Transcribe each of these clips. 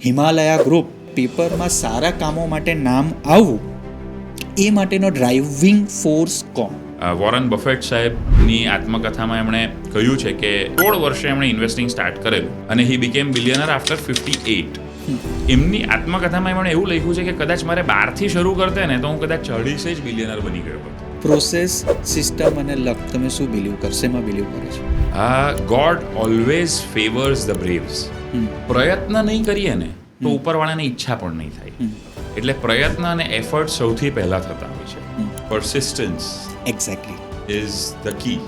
Himalaya group પેપરમાં સારા કામો માટે નામ આવવું એ માટેનો ડ્રાઇવિંગ ફોર્સ કોણ? વોરન બફેટ સાહેબની આત્મકથામાં એમણે કહ્યું છે કે 16 વર્ષે એમણે ઇન્વેસ્ટિંગ સ્ટાર્ટ કરેલું અને હી બીકેમ બિલિયનર આફ્ટર 58. એમની આત્મકથામાં એમણે એવું લખ્યું છે કે કદાચ મારે 12થી શરૂ કરતે ને તો હું કદાચ 40 જ બિલિયનર બની ગયો હતો. પ્રોસેસ, સિસ્ટમ અને લક, તમે શું બિલીવ કરશો? એમાં બિલીવ કરે છે? God always favours the braves. પ્રયત્ન નહીં કરીએ ને તો ઉપરવાળાની ઈચ્છા પણ નહીં થાય. એટલે પ્રયત્ન અને એફર્ટ સૌથી પહેલા થતા હોય છે. Persistence exactly is the key.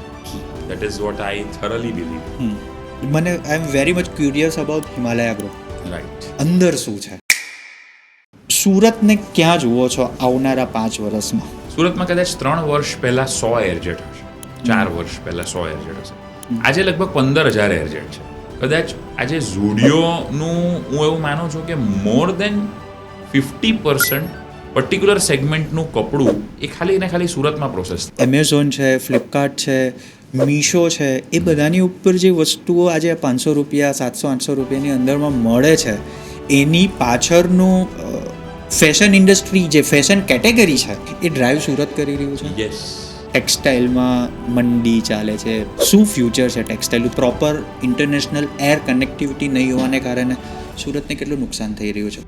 That is what I thoroughly believe. મને I am very much curious about Himalaya group. Right. અંદર શું છે? સુરતને ક્યાં જુઓ છો આવનારા 5 વર્ષમાં? સુરતમાં કદાચ 3 વર્ષ પહેલા 100 એરજેટ હશે, 4 વર્ષ પહેલા 100 એરજેટ હશે. આજે લગભગ 15,000 એરજેટ છે. કદાચ આજે ઝુડિયોનું હું એવું માનું છું કે મોર દેન 50% પર્ટિક્યુલર સેગમેન્ટનું કપડું એ ખાલી ને ખાલી સુરતમાં પ્રોસેસ. એમેઝોન છે, ફ્લિપકાર્ટ છે, મીશો છે, એ બધાની ઉપર જે વસ્તુઓ આજે 500 રૂપિયા, 700-800 રૂપિયાની અંદરમાં મળે છે, એની પાછળનું ફેશન ઇન્ડસ્ટ્રી, જે ફેશન કેટેગરી છે, એ ડ્રાઈવ સુરત કરી રહ્યું છે. યસ. ટેક્સટાઇલમાં મંડી ચાલે છે. શું ફ્યુચર છે ટેક્સટાઇલનું? પ્રોપર ઇન્ટરનેશનલ એર કનેક્ટિવિટી નહીં હોવાને કારણે સુરતને કેટલું નુકસાન થઈ રહ્યું છે?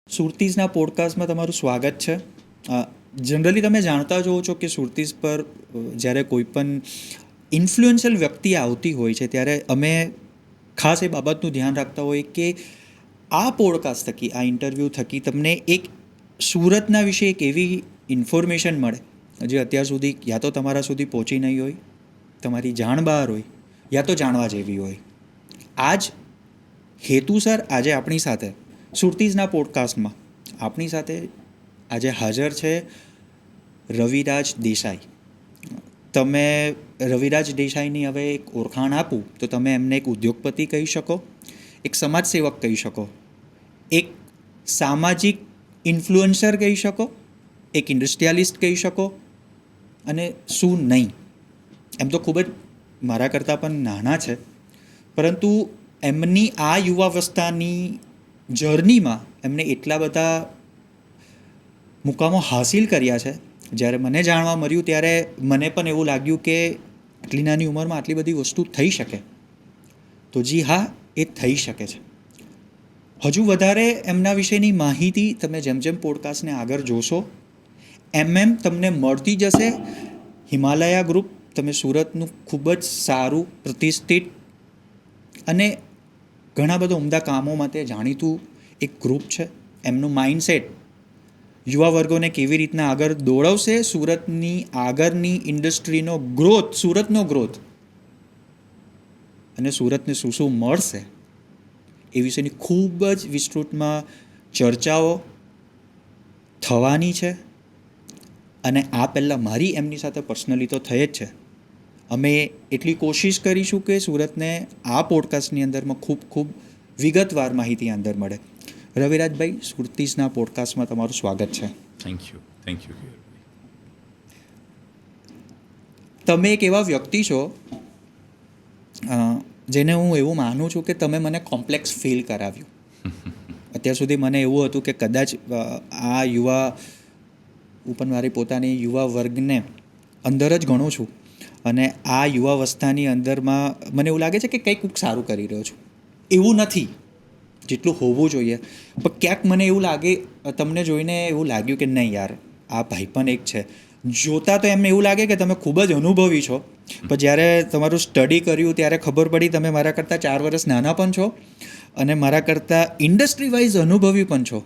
સુરતીઝના પોડકાસ્ટમાં તમારું સ્વાગત છે. જનરલી તમે જાણતા જ હો છો કે સુરતીઝ પર જ્યારે કોઈ પણ ઇન્ફ્લુએન્શિયલ વ્યક્તિ આવતી હોય છે ત્યારે અમે ખાસ એ બાબતનું ધ્યાન રાખતા હોય કે આ પોડકાસ્ટ થકી, આ ઇન્ટરવ્યૂ થકી તમને એક સુરતના વિશે એક એવી ઇન્ફોર્મેશન મળે જે અત્યાર સુધી યા તો તમારા સુધી પહોંચી નહીં હોય, તમારી જાણ બહાર હોય, યા તો જાણવા જેવી હોય. આ જ હેતુસર આજે આપણી સાથે સુરતીઝના પોડકાસ્ટમાં આપણી સાથે આજે હાજર છે રવિરાજ દેસાઈ. તમે રવિરાજ દેસાઈની હવે એક ઓળખાણ આપું તો તમે એમને એક ઉદ્યોગપતિ કહી શકો, એક સમાજસેવક કહી શકો, એક સામાજિક ઇન્ફ્લુએન્સર કહી શકો, એક ઇન્ડસ્ટ્રીયાલિસ્ટ કહી શકો, અને શું નહીં. એમ તો ખૂબ જ મારા કરતાં પણ નાના છે, પરંતુ એમની આ યુવાવસ્થાની જર્નીમાં એમને એટલા બધા મુકામો હાસિલ કર્યા છે. જ્યારે મને જાણવા મળ્યું ત્યારે મને પણ એવું લાગ્યું કે આટલી નાની ઉંમરમાં આટલી બધી વસ્તુ થઈ શકે. તો જી હા, એ થઈ શકે છે. હજુ વધારે એમના વિશેની માહિતી તમે જેમ જેમ પોડકાસ્ટને આગળ જોશો એમ તમને મળતી જશે. હિમાલયા ગ્રુપ, તમે સુરતનું ખૂબ જ સારું, પ્રતિષ્ઠિત અને ઘણા બધા ઉમદા કામો માટે જાણીતું એક ગ્રુપ છે. એમનું માઇન્ડસેટ યુવા વર્ગોને કેવી રીતના આગળ દોડાવશે, સુરતની આગળની ઇન્ડસ્ટ્રીનો ગ્રોથ, સુરતનો ગ્રોથ અને સુરતને શું શું મળશે એ વિશેની ખૂબ જ વિસ્તૃતમાં ચર્ચાઓ થવાની છે. અને આ પહેલાં મારી એમની સાથે પર્સનલી તો થઈ જ છે. અમે એટલી કોશિશ કરીશું કે સુરતને આ પોડકાસ્ટની અંદરમાં ખૂબ ખૂબ વિગતવાર માહિતી અંદર મળે. રવિરાજભાઈ, સુરતીઝના પોડકાસ્ટમાં તમારું સ્વાગત છે. Thank you. તમે એક એવા વ્યક્તિ છો જેને હું એવું માનું છું કે તમે મને કોમ્પ્લેક્સ ફીલ કરાવ્યું. અત્યાર સુધી મને એવું હતું કે કદાચ આ યુવા ઉપર મારી પોતાની યુવા વર્ગને અંદર જ ગણું છું અને આ યુવાવસ્થાની અંદરમાં મને એવું લાગે છે કે કંઈક સારું કરી રહ્યો છું. એવું નથી જેટલું હોવું જોઈએ, પણ ક્યાંક મને એવું લાગે, તમને જોઈને એવું લાગ્યું કે નહીં યાર, આ ભાઈ પણ એક છે. જોતાં તો એમને એવું લાગે કે તમે ખૂબ જ અનુભવી છો, પણ જ્યારે તમારું સ્ટડી કર્યું ત્યારે ખબર પડી તમે મારા કરતાં 4 વર્ષ નાના પણ છો અને મારા કરતાં ઇન્ડસ્ટ્રી વાઇઝ અનુભવી પણ છો.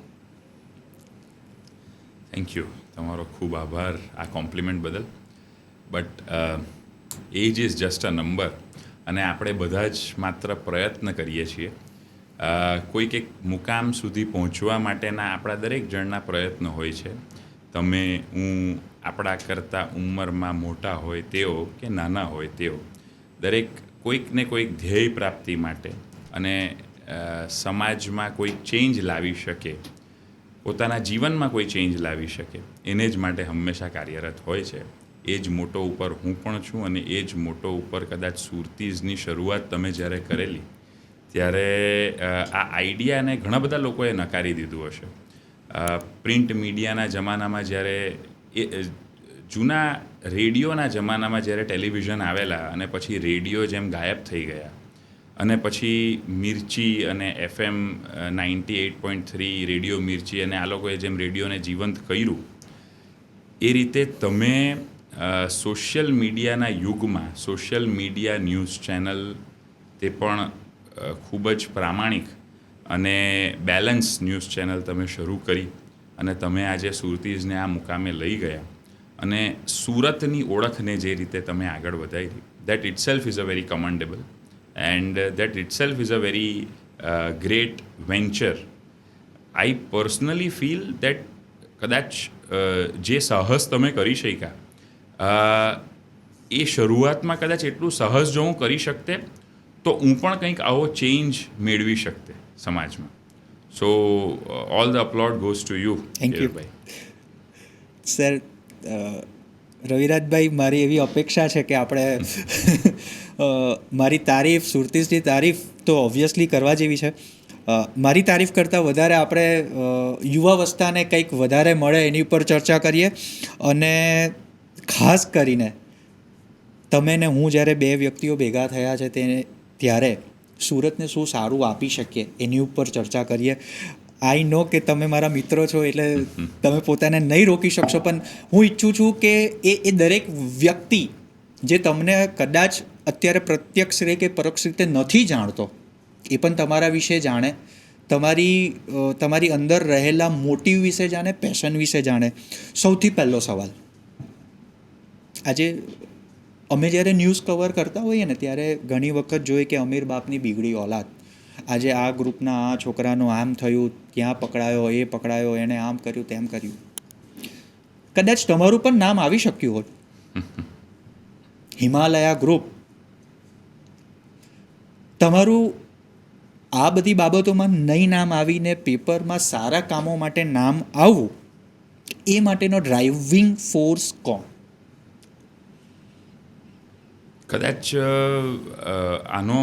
Thank you. તમારો ખૂબ આભાર આ કોમ્પ્લિમેન્ટ બદલ. But age is just a number અને આપણે બધા જ માત્ર પ્રયત્ન કરીએ છીએ. કોઈક એક મુકામ સુધી પહોંચવા માટેના આપણા દરેક જણના પ્રયત્નો હોય છે. તમે, હું, આપણા કરતાં ઉંમરમાં મોટા હોય તેઓ કે નાના હોય તેઓ, દરેક કોઈક ને કોઈક ધ્યેય પ્રાપ્તિ માટે અને સમાજમાં કોઈ ચેન્જ લાવી શકે, પોતાના જીવનમાં કોઈ ચેન્જ લાવી શકે, એને જ માટે હંમેશા કાર્યરત હોય છે. એ જ મોટો ઉપર હું પણ છું અને એ જ મોટો ઉપર કદાચ સુરતીઝની શરૂઆત તમે જ્યારે કરેલી ત્યારે આ આઈડિયાને ઘણા બધા લોકોએ નકારી દીધું હશે. પ્રિન્ટ મીડિયાના જમાનામાં જ્યારે એ જૂના રેડિયોના જમાનામાં જ્યારે ટેલિવિઝન આવેલા અને પછી રેડિયો જેમ ગાયબ થઈ ગયા અને પછી મિર્ચી અને FM 98.3 રેડિયો મિર્ચી અને આ લોકોએ જેમ રેડિયોને જીવંત કર્યું એ રીતે તમે સોશિયલ મીડિયાના યુગમાં સોશિયલ મીડિયા ન્યૂઝ ચેનલ તે પણ ખૂબ જ પ્રામાણિક અને બેલેન્સ ન્યૂઝ ચેનલ તમે શરૂ કરી અને તમે આજે સુરતીઝને આ મુકામે લઈ ગયા અને સુરતની ઓળખને જે રીતે તમે આગળ વધારી that it self is a very commendable and that it self is a very great venture. I personally feel that કદાચ જે સાહસ તમે કરી શક્યા એ શરૂઆતમાં કદાચ એટલું સહજ જો હું કરી શકતે તો હું પણ કંઈક આવો ચેન્જ મેળવી શકતે સમાજમાં. So all the applaud goes to you. Thank you sir. રવિરાજભાઈ, મારી એવી અપેક્ષા છે કે આપણે મારી તારીફ, સુરતીસની તારીફ તો ઓબ્વિયસલી કરવા જેવી છે. મારી તારીફ કરતાં વધારે આપણે યુવાવસ્થાને કંઈક વધારે મળે એની ઉપર ચર્ચા કરીએ અને ખાસ કરીને તમે ને હું જ્યારે બે વ્યક્તિઓ ભેગા થયા છે ત્યારે સુરતને શું સારું આપી શકીએ એની ઉપર ચર્ચા કરીએ. આઈ નો કે તમે મારા મિત્રો છો એટલે તમે પોતાને નહીં રોકી શકશો, પણ હું ઈચ્છું છું કે એ દરેક વ્યક્તિ જે તમને કદાચ અત્યારે પ્રત્યક્ષ રીતે કે પરોક્ષ રીતે નથી જાણતો એ પણ તમારા વિશે જાણે, તમારી અંદર રહેલા મોટિવ વિશે જાણે, પેશન વિશે જાણે. સૌથી પહેલો સવાલ, આજે અમે જ્યારે ન્યૂઝ કવર કરતા હોઈએ ને ત્યારે ઘણી વખત જોઈએ કે અમીર બાપની બીગડી ઓલાદ, આજે આ ગ્રુપના આ છોકરાનું આમ થયું, ત્યાં પકડાયો, એ પકડાયો, એણે આમ કર્યું, તેમ કર્યું. કદાચ તમારું પણ નામ આવી શક્યું હોત. હિમાલયા ગ્રુપ, તમારું આ બધી બાબતોમાં નહીં નામ આવીને પેપરમાં સારા કામો માટે નામ આવવું, એ માટેનો ડ્રાઇવિંગ ફોર્સ કોણ? કદાચ આનો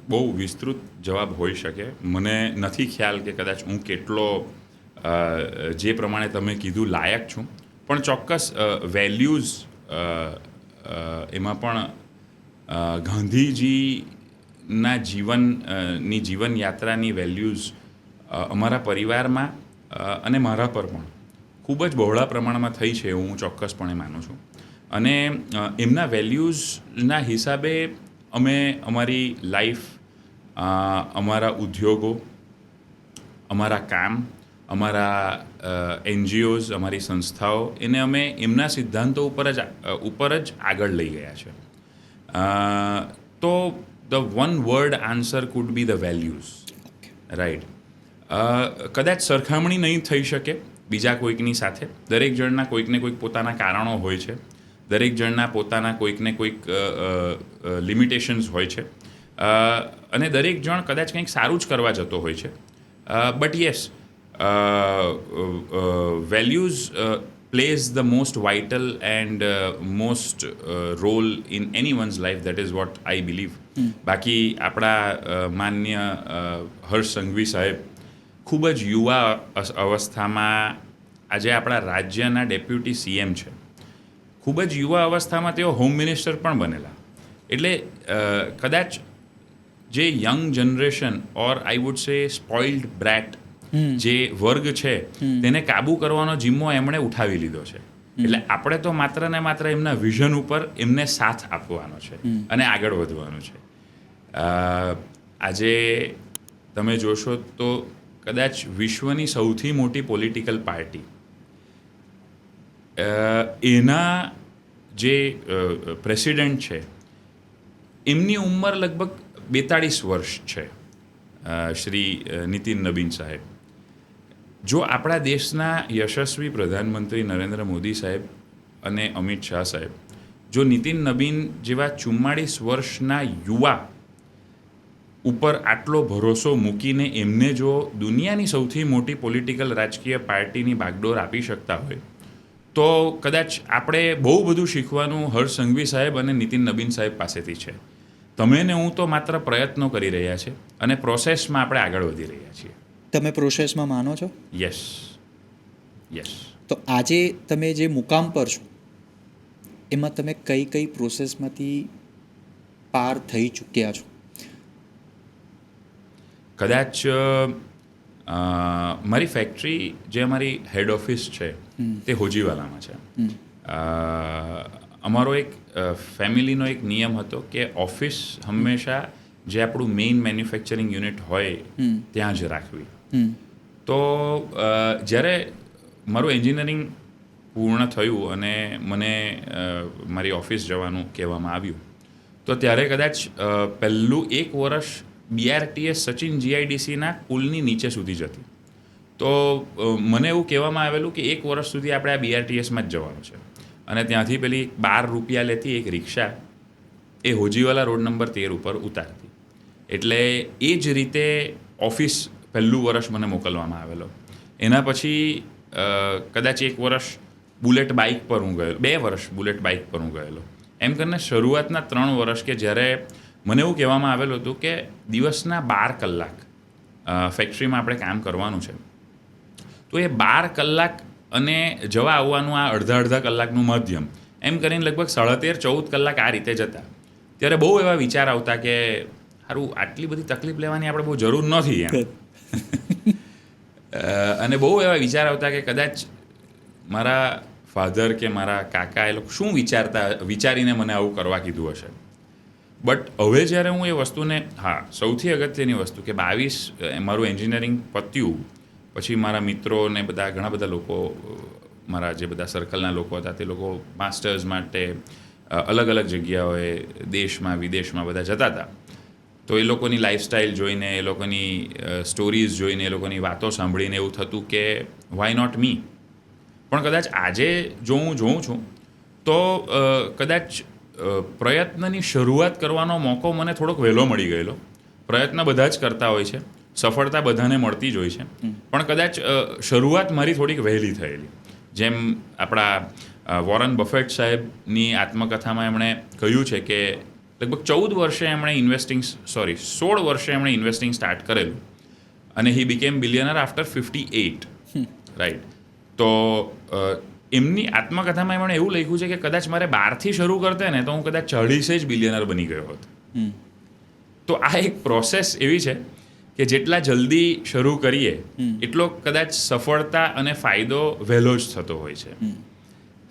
બહુ વિસ્તૃત જવાબ હોઈ શકે. મને નથી ખ્યાલ કે કદાચ હું કેટલો જે પ્રમાણે તમે કીધું લાયક છું, પણ ચોક્કસ વેલ્યુઝ એમાં પણ ગાંધીજીના જીવનની જીવનયાત્રાની વેલ્યુઝ અમારા પરિવારમાં અને મારા પર પણ ખૂબ જ બહોળા પ્રમાણમાં થઈ છે એવું હું ચોક્કસપણે માનું છું. અને એમના વેલ્યુઝના હિસાબે અમે અમારી લાઈફ, અમારા ઉદ્યોગો, અમારા કામ, અમારા NGOs, અમારી સંસ્થાઓ, એને અમે એમના સિદ્ધાંતો ઉપર જ આગળ લઈ ગયા છે. તો the one word answer food B the values, right. કદાચ સરખામણી નહીં થઈ શકે બીજા કોઈકની સાથે. દરેક જણના કોઈકને કોઈક પોતાના કારણો હોય છે, દરેક જણના પોતાના કોઈકને કોઈક લિમિટેશન્સ હોય છે અને દરેક જણ કદાચ કંઈક સારું જ કરવા જતો હોય છે. But yes, values plays the most vital and most role in anyone's life. That is what I believe. બાકી આપણા માન્ય હર્ષ સંઘવી સાહેબ ખૂબ જ યુવા અવસ્થામાં આજે આપણા રાજ્યના ડેપ્યુટી CM છે. ખૂબ જ યુવા અવસ્થામાં તેઓ હોમ મિનિસ્ટર પણ બનેલા. એટલે કદાચ જે young generation or I would say સ્પોઇલ્ડ Brett જે વર્ગ છે તેને કાબૂ કરવાનો જિમ્મો એમણે ઉઠાવી લીધો છે. એટલે આપણે તો માત્ર ને માત્ર એમના વિઝન ઉપર એમને સાથ આપવાનો છે અને આગળ વધવાનું છે. આજે તમે જોશો તો કદાચ વિશ્વની સૌથી મોટી પોલિટિકલ પાર્ટી એના જે પ્રેસિડેન્ટ છે એમની ઉંમર લગભગ 42 વર્ષ છે, શ્રી નીતિન નબીન સાહેબ. જો આપણા દેશના યશસ્વી પ્રધાનમંત્રી નરેન્દ્ર મોદી સાહેબ અને અમિત શાહ સાહેબ જો નીતિન નબીન જેવા 44 વર્ષના યુવા ઉપર આટલો ભરોસો મૂકીને એમને જો દુનિયાની સૌથી મોટી પોલિટિકલ રાજકીય પાર્ટીની બાગડોર આપી શકતા હોય તો કદાચ આપણે બહુ બધું શીખવાનું હર્ષ સંઘવી સાહેબ અને નીતિન નબીન સાહેબ પાસેથી છે. તમે ને હું તો માત્ર પ્રયત્નો કરી રહ્યા છે અને પ્રોસેસમાં આપણે આગળ વધી રહ્યા છીએ. તમે પ્રોસેસમાં માનો છો? યસ. તો આજે તમે જે મુકામ પર છો એમાં તમે કઈ કઈ પ્રોસેસમાંથી પાર થઈ ચૂક્યા છો? કદાચ મારી ફેક્ટરી જે અમારી હેડ ઓફિસ છે તે હોજીવાલામાં છે. અમારો એક ફેમિલીનો એક નિયમ હતો કે ઓફિસ હંમેશા જે આપણું મેઇન મેન્યુફેક્ચરિંગ યુનિટ હોય ત્યાં જ રાખવી. તો જ્યારે મારું એન્જિનિયરિંગ પૂર્ણ થયું અને મને મારી ઓફિસ જવાનું કહેવામાં આવ્યું તો ત્યારે કદાચ પહેલું એક વર્ષ BRTS સચિન GIDCના પુલની નીચે સુધી જતી. તો મને એવું કહેવામાં આવેલું કે એક વર્ષ સુધી આપણે આ BRTSમાં જ જવાનું છે અને ત્યાંથી પેલી ₹12 લેતી એક રિક્ષા એ હોજીવાલા રોડ નંબર 13 ઉપર ઉતારતી. એટલે એ જ રીતે ઓફિસ પહેલું વર્ષ મને મોકલવામાં આવેલો. એના પછી કદાચ એક વર્ષ બુલેટ બાઇક પર હું ગયેલો, 2 વર્ષ બુલેટ બાઇક પર હું ગયેલો. એમ કરીને શરૂઆતના 3 વર્ષ કે જ્યારે મને એવું કહેવામાં આવેલું હતું કે દિવસના 12 કલાક ફેક્ટરીમાં આપણે કામ કરવાનું છે. તો એ 12 કલાક અને જવા આવવાનું આ અડધા કલાકનું મધ્યમ એમ કરીને લગભગ 13-14 કલાક આ રીતે જતા. ત્યારે બહુ એવા વિચાર આવતા કે સારું આટલી બધી તકલીફ લેવાની આપણે બહુ જરૂર નથી એમ. અને બહુ એવા વિચાર આવતા કે કદાચ મારા ફાધર કે મારા કાકા એ લોકો શું વિચારીને મને આવું કરવા કીધું હશે. બટ હવે જ્યારે હું એ વસ્તુને સૌથી અગત્યની વસ્તુ કે 22 મારું એન્જિનિયરિંગ પત્યું પછી મારા મિત્રો ને ઘણા બધા લોકો મારા જે બધા સર્કલના લોકો હતા તે લોકો માસ્ટર્સ માટે અલગ અલગ જગ્યાઓએ દેશમાં વિદેશમાં બધા જતા હતા. તો એ લોકોની લાઈફસ્ટાઈલ જોઈને એ લોકોની સ્ટોરીઝ જોઈને એ લોકોની વાતો સાંભળીને એવું થતું કે વાય નોટ મી. પણ કદાચ આજે જો હું જોઉં છું તો કદાચ પ્રયત્નની શરૂઆત કરવાનો મોકો મને થોડોક વહેલો મળી ગયેલો. પ્રયત્ન બધા જ કરતા હોય છે, સફળતા બધાને મળતી જ હોય છે, પણ કદાચ શરૂઆત મારી થોડીક વહેલી થયેલી. જેમ આપણા વોરન બફેટ સાહેબની આત્મકથામાં એમણે કહ્યું છે કે લગભગ 16 વર્ષે એમણે ઇન્વેસ્ટિંગ સ્ટાર્ટ કરેલું અને હી બીકેમ બિલિયનર આફ્ટર 58. રાઈટ. તો એમની આત્મકથામાં એમણે એવું લખ્યું છે કે કદાચ મારે 12થી શરૂ કરતે ને તો હું કદાચ 40 જ બિલિયનર બની ગયો હોત. તો આ એક પ્રોસેસ એવી છે કે જેટલા જલ્દી શરૂ કરીએ એટલો કદાચ સફળતા અને ફાયદો વહેલો જ થતો હોય છે.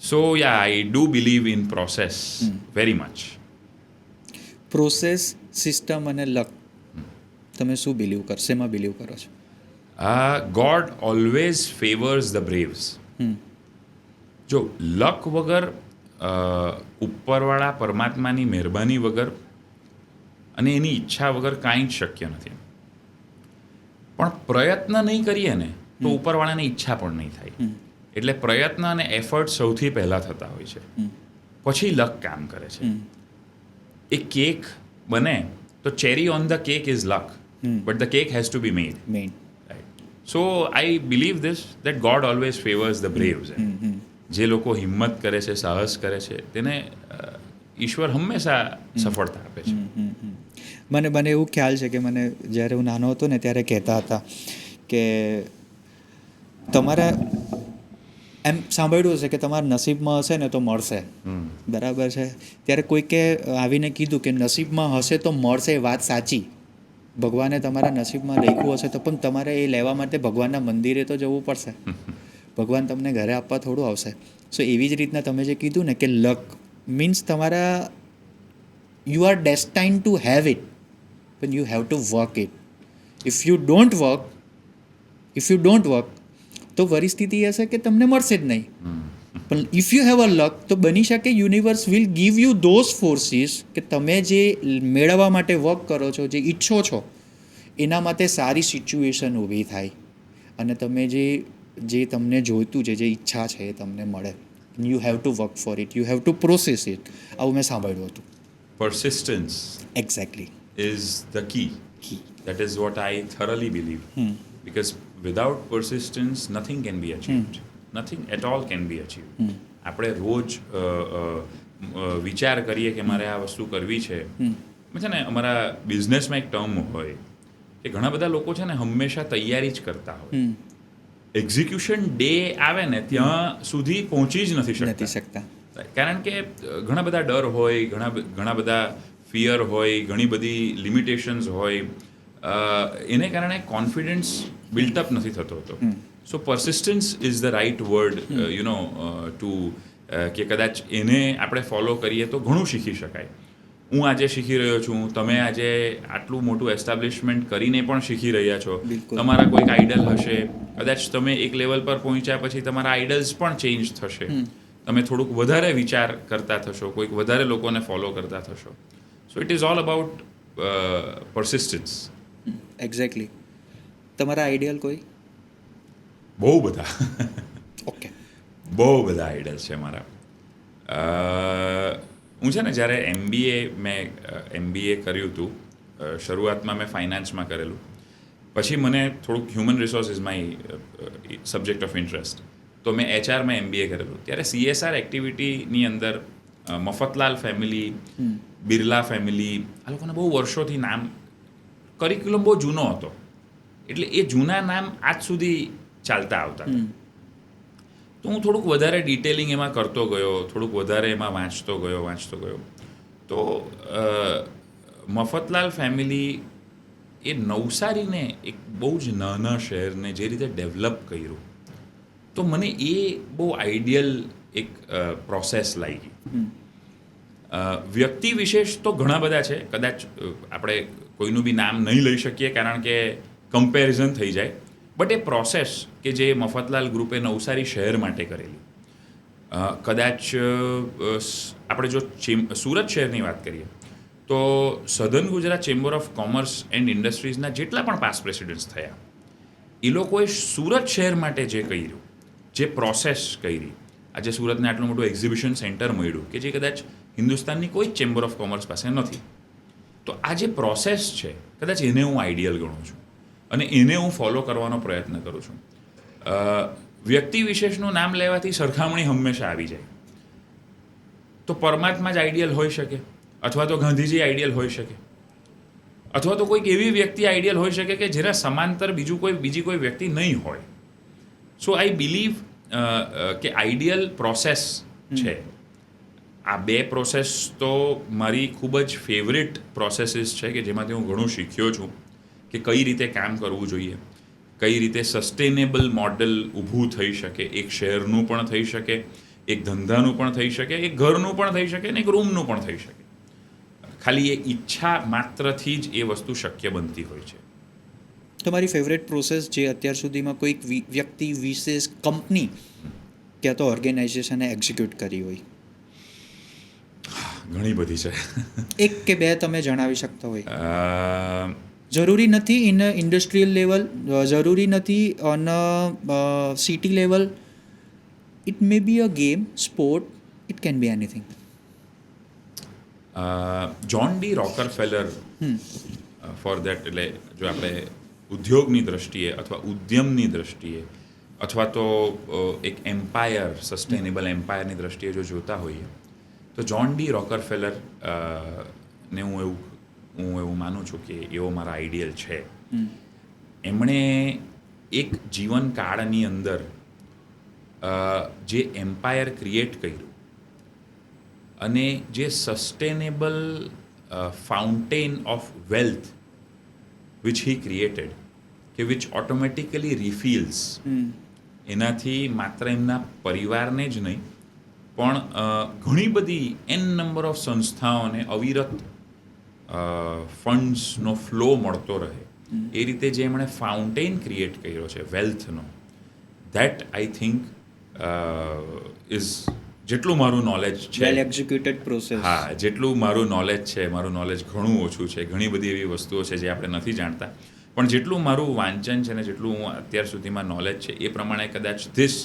So I do believe in process very much. Process, system અને લક, તમે શું શેમાં બિલીવ કરો છો? God always favours the braves. જો લક વગર, ઉપરવાળા પરમાત્માની મહેરબાની વગર અને એની ઈચ્છા વગર કાંઈ જ શક્ય નથી. પણ પ્રયત્ન નહીં કરીએ ને તો ઉપરવાળાની ઈચ્છા પણ નહીં થાય. એટલે પ્રયત્ન અને એફર્ટ સૌથી પહેલાં થતા હોય છે, પછી લક કામ કરે છે. એ કેક બને તો cherry on the cake is luck, but the cake has to be made. So I believe this that God always favours the braves. જે લોકો હિંમત કરે છે, સાહસ કરે છે, તેને ઈશ્વર હંમેશા સફળતા આપે છે. મને એવું ખ્યાલ છે કે મને જ્યારે હું નાનો હતો ને ત્યારે કહેતા હતા કે તમારા એમ સાંભળ્યું હશે કે તમારા નસીબમાં હશે ને તો મળશે. બરાબર છે. ત્યારે કોઈકે આવીને કીધું કે નસીબમાં હશે તો મળશે, વાત સાચી. ભગવાને તમારા નસીબમાં લખ્યું હશે તો પણ તમારે એ લેવા માટે ભગવાનના મંદિરે તો જવું પડશે. ભગવાન તમને ઘરે આપવા થોડું આવશે. સો એવી જ રીતના તમે જે કીધું ને કે લક મીન્સ તમારા you are destined to have it પણ you have to work it. If you don't work તો પરિસ્થિતિ હશે કે તમને મળશે જ નહીં. પણ if you have a luck તો બની શકે universe will give you those forces કે તમે જે મેળવવા માટે વર્ક કરો છો, જે ઈચ્છો છો, એના માટે સારી સિચ્યુએશન ઊભી થાય અને તમે જે તમને જોઈતું છે, જે ઈચ્છા છે એ તમને મળે. You have to work four it, you have two process it. આવું મેં સાંભળ્યું હતું. Persistence Exactly is the key. That is what I thoroughly believe. Because without persistence, nothing can be achieved. Nothing at all can be achieve. આપણે રોજ વિચાર કરીએ કે મારે આ વસ્તુ કરવી છે. છે ને અમારા બિઝનેસમાં એક ટર્મ હોય કે ઘણા બધા લોકો છે ને હંમેશા તૈયારી જ કરતા હોય, એક્ઝિક્યુશન ડે આવે ને ત્યાં સુધી પહોંચી જ નથી શકતા. કારણ કે ઘણા બધા ડર હોય, ઘણા બધા ફિયર હોય, ઘણી બધી લિમિટેશન્સ હોય, એને કારણે કોન્ફિડન્સ બિલ્ટઅપ નથી થતો હતો. So persistence is the right word to કે કદાચ એને આપણે ફોલો કરીએ તો ઘણું શીખી શકાય. હું આજે શીખી રહ્યો છું, તમે આજે આટલું મોટું એસ્ટાબ્લિશમેન્ટ કરીને પણ શીખી રહ્યા છો. તમારા કોઈક આઈડલ હશે, કદાચ તમે એક લેવલ પર પહોંચ્યા પછી તમારા આઈડલ્સ પણ ચેન્જ થશે. તમે થોડુંક વધારે વિચાર કરતા થશો, કોઈક વધારે લોકોને ફોલો કરતા થશો. So it is all about persistence. Exactly. તમારા આઈડિયલ કોઈ? બહુ બધા. ઓકે. બહુ બધા આઈડલ્સ છે મારા. હું છે ને જ્યારે મેં MBA કર્યું હતું, શરૂઆતમાં મેં ફાઇનાન્સમાં કરેલું, પછી મને થોડુંક human resources my subject of interest, તો મેં HRમાં MBA કરેલું. ત્યારે CSR એક્ટિવિટીની અંદર મફતલાલ ફેમિલી, બિરલા ફેમિલી, આ લોકોને બહુ વર્ષોથી નામ, કરિક્યુલમ બહુ જૂનો હતો, એટલે એ જૂના નામ આજ સુધી ચાલતા આવતા હતા. તો હું થોડુંક વધારે ડિટેલિંગ એમાં કરતો ગયો, થોડુંક વધારે એમાં વાંચતો ગયો. તો મફતલાલ ફેમિલી એ નવસારીને એક બહુ જ નાના શહેરને જે રીતે ડેવલપ કર્યું, તો મને એ બહુ આઈડિયલ એક પ્રોસેસ લાગી. વ્યક્તિ વિશેષ તો ઘણા બધા છે, કદાચ આપણે કોઈનું બી નામ નહીં લઈ શકીએ કારણ કે કમ્પેરિઝન થઈ જાય, બટ એ પ્રોસેસ કે જે મફતલાલ ગ્રુપે નવસારી શહેર માટે કરેલી, કદાચ આપણે જો સુરત શહેરની વાત કરીએ તો southern Gujarat chamber of commerce and ઇન્ડસ્ટ્રીઝના જેટલા પણ પાસ્ટ પ્રેસિડેન્ટ્સ થયા, એ લોકોએ સુરત શહેર માટે જે કર્યું, જે પ્રોસેસ કરી, આજે સુરતને આટલું મોટું એક્ઝિબિશન સેન્ટર મળ્યું કે જે કદાચ હિન્દુસ્તાનની કોઈ જ ચેમ્બર ઓફ કોમર્સ પાસે નથી. તો આ જે પ્રોસેસ છે, કદાચ એને હું આઈડિયલ ગણું છું અને એને હું ફોલો કરવાનો પ્રયત્ન કરું છું. વ્યક્તિ વિશેષનું નામ લેવાથી સરખામણી હંમેશા આવી જાય. તો પરમાત્મા જ આઈડિયલ હોઈ શકે, અથવા તો ગાંધીજી આઈડિયલ હોઈ શકે, અથવા તો કોઈક એવી વ્યક્તિ આઈડિયલ હોઈ શકે કે જેના સમાંતર બીજી કોઈ વ્યક્તિ નહીં હોય. સો આઈ બિલીવ કે આઈડિયલ પ્રોસેસ છે. આ બે પ્રોસેસ તો મારી ખૂબ જ ફેવરિટ પ્રોસેસીસ છે કે જેમાંથી હું ઘણું શીખ્યો છું કે કઈ રીતે કામ કરવું જોઈએ, કઈ રીતે સસ્ટેનેબલ મોડલ ઊભું થઈ શકે, એક શહેરનું પણ થઈ શકે, એક ધંધાનું પણ થઈ શકે, એક ઘરનું પણ થઈ શકે અને એક રૂમનું પણ થઈ શકે. ખાલી એ ઈચ્છા માત્રથી જ એ વસ્તુ શક્ય બનતી હોય છે. તમારી ફેવરેટ પ્રોસેસ જે અત્યાર સુધીમાં કોઈક વ્યક્તિ, વિશેષ કંપની ક્યાં તો ઓર્ગેનાઇઝેશને એક્ઝિક્યુટ કરી હોય? ઘણી બધી છે. એક કે બે તમે જણાવી શકતા હોય? જરૂરી નથી ઇન ઇન્ડસ્ટ્રીયલ લેવલ, જરૂરી નથી on city level. It may be a game, sport, it can be anything. John D Rockefeller for that, એટલે જો આપણે ઉદ્યોગની દ્રષ્ટિએ અથવા ઉદ્યમની દ્રષ્ટિએ અથવા તો એક એમ્પાયર, સસ્ટેનેબલ એમ્પાયરની દ્રષ્ટિએ જો જોતા હોઈએ તો જ્હોન ડી રોકરફેલર ને હું એવું માનું છું કે એવો મારા આઈડિયલ છે. એમણે એક જીવનકાળની અંદર જે એમ્પાયર ક્રિએટ કર્યું અને જે sustainable fountain of wealth which he created, કે વિચ ઓટોમેટિકલી રિફિલ્સ, એનાથી માત્ર એમના પરિવારને જ નહીં પણ ઘણી બધી નંબર ઓફ સંસ્થાઓને અવિરત ફંડ્સનો ફ્લો મળતો રહે, એ રીતે જે એમણે ફાઉન્ટેન ક્રિએટ કર્યો છે વેલ્થનો, ધેટ આઈ થિંક ઇઝ, જેટલું મારું નોલેજ છે, વેલ એક્ઝિક્યુટેડ પ્રોસેસ. હા, જેટલું મારું નોલેજ છે, મારું નોલેજ ઘણું ઓછું છે, ઘણી બધી એવી વસ્તુઓ છે જે આપણે નથી જાણતા, પણ જેટલું મારું વાંચન છે ને જેટલું હું અત્યાર સુધીમાં નોલેજ છે એ પ્રમાણે કદાચ this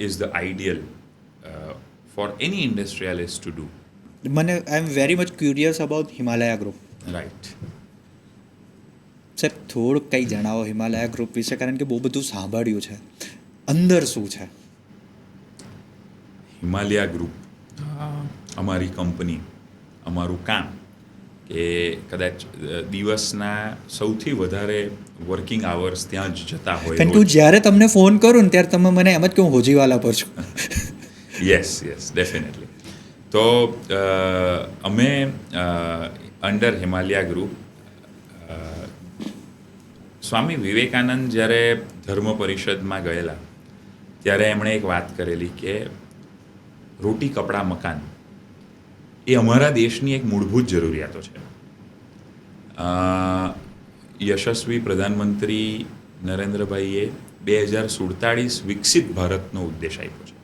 is the ideal for any industrialist to do. મને I am very much curious about Himalaya group. Right. સાહેબ થોડુંક કંઈ જણાવો હિમાલયા ગ્રુપ વિશે, કારણ કે બહુ બધું સાંભળ્યું છે અંદર શું છે? હિમાલયા ગ્રુપ અમારી કંપની, અમારું કામ કે કદાચ દિવસના સૌથી વધારે વર્કિંગ આવર્સ ત્યાં જ જતા હોય. કારણ કે હું જ્યારે તમને ફોન કરું ને ત્યારે તમે મને એમ જ કે હું હોજીવાલા પર છું. Yes definitely. તો અમે અંડર હિમાલયા ગ્રુપ સ્વામી વિવેકાનંદ જ્યારે ધર્મ પરિષદમાં ગયેલા ત્યારે એમણે એક વાત કરેલી કે રોટી કપડાં મકાન એ અમારા દેશની એક મૂળભૂત જરૂરિયાતો છે. યશસ્વી પ્રધાનમંત્રી નરેન્દ્રભાઈએ 2047 વિકસિત ભારતનો ઉદ્દેશ આપ્યો છે.